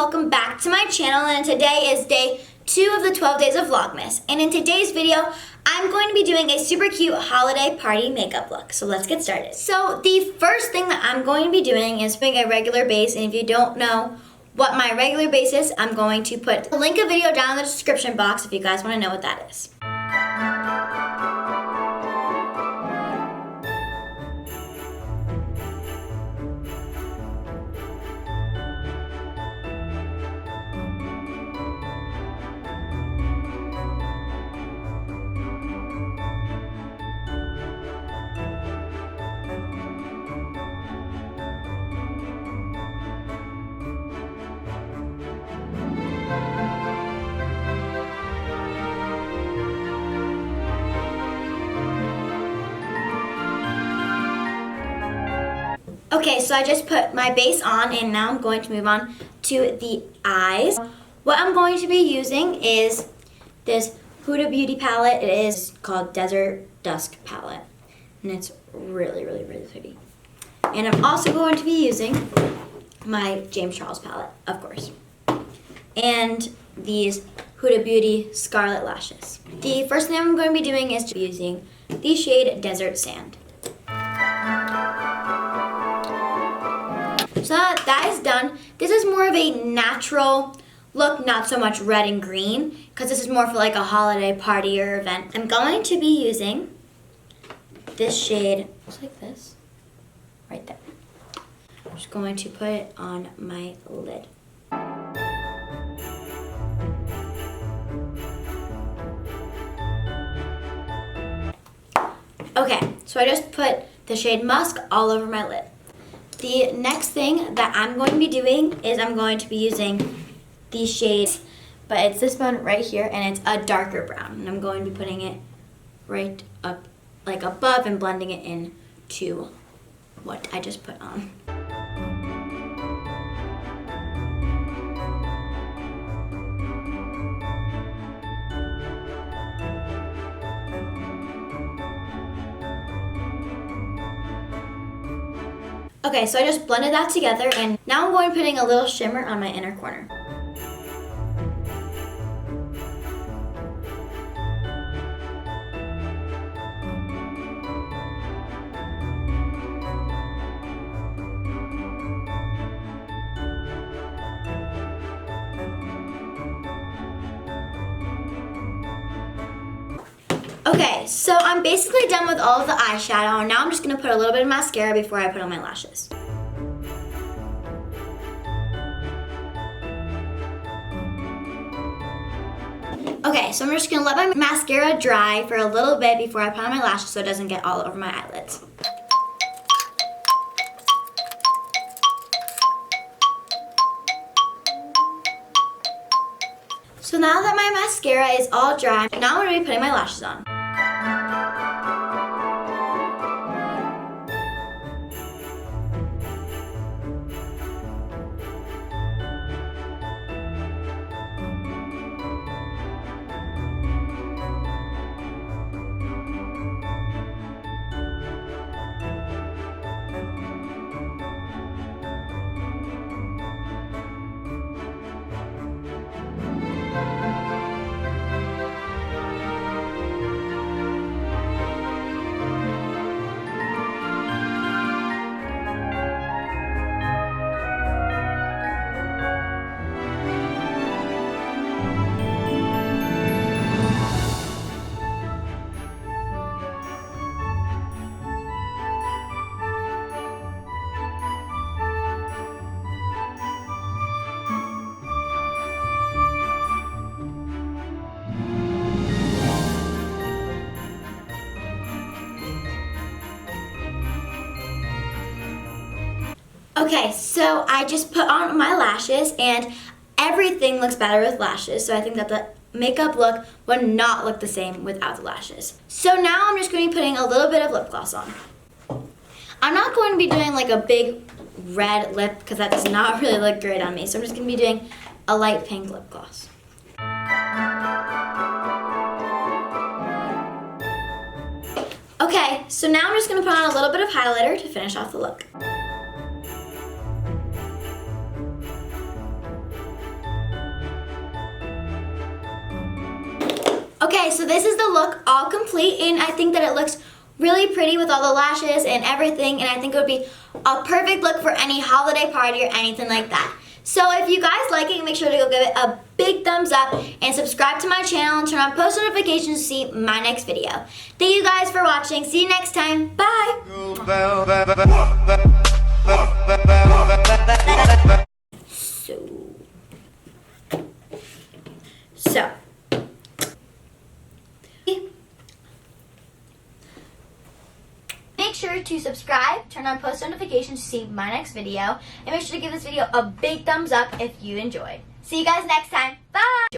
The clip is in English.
welcome back to my channel, and today is day 2 of the 12 days of Vlogmas. And in today's video, I'm going to be doing a super cute holiday party makeup look. So let's get started. So the first thing that I'm going to be doing is putting a regular base, and if you don't know what my regular base is, I'm going to put a link of video down in the description box if you guys want to know what that is. Okay, so I just put my base on, and now I'm going to move on to the eyes. What I'm going to be using is this Huda Beauty palette. It is called Desert Dusk palette, and it's really, really, really pretty. And I'm also going to be using my James Charles palette, of course, and these Huda Beauty Scarlet lashes. The first thing I'm going to be doing is using the shade Desert Sand. So now that is done, this is more of a natural look, not so much red and green, because this is more for like a holiday party or event. I'm going to be using this shade, looks like this, right there. I'm just going to put it on my lid. Okay, so I just put the shade Musk all over my lid. The next thing that I'm going to be doing is I'm going to be using these shades, but it's this one right here, and it's a darker brown. And I'm going to be putting it right up, like above, and blending it in to what I just put on. Okay, so I just blended that together, and now I'm going to be putting a little shimmer on my inner corner. Okay, so I'm basically done with all of the eyeshadow, and now I'm just going to put a little bit of mascara before I put on my lashes. Okay, so I'm just going to let my mascara dry for a little bit before I put on my lashes so it doesn't get all over my eyelids. So now that my mascara is all dry, now I'm going to be putting my lashes on. Okay, so I just put on my lashes, and everything looks better with lashes, so I think that the makeup look would not look the same without the lashes. So now I'm just going to be putting a little bit of lip gloss on. I'm not going to be doing like a big red lip because that does not really look great on me, so I'm just going to be doing a light pink lip gloss. Okay, so now I'm just going to put on a little bit of highlighter to finish off the look. Okay, so this is the look all complete, and I think that it looks really pretty with all the lashes and everything, and I think it would be a perfect look for any holiday party or anything like that. So if you guys like it, make sure to go give it a big thumbs up and subscribe to my channel and turn on post notifications to see my next video. Thank you guys for watching. See you next time. Bye! So. Make sure to subscribe, turn on post notifications to see my next video, and make sure to give this video a big thumbs up if you enjoyed. See you guys next time.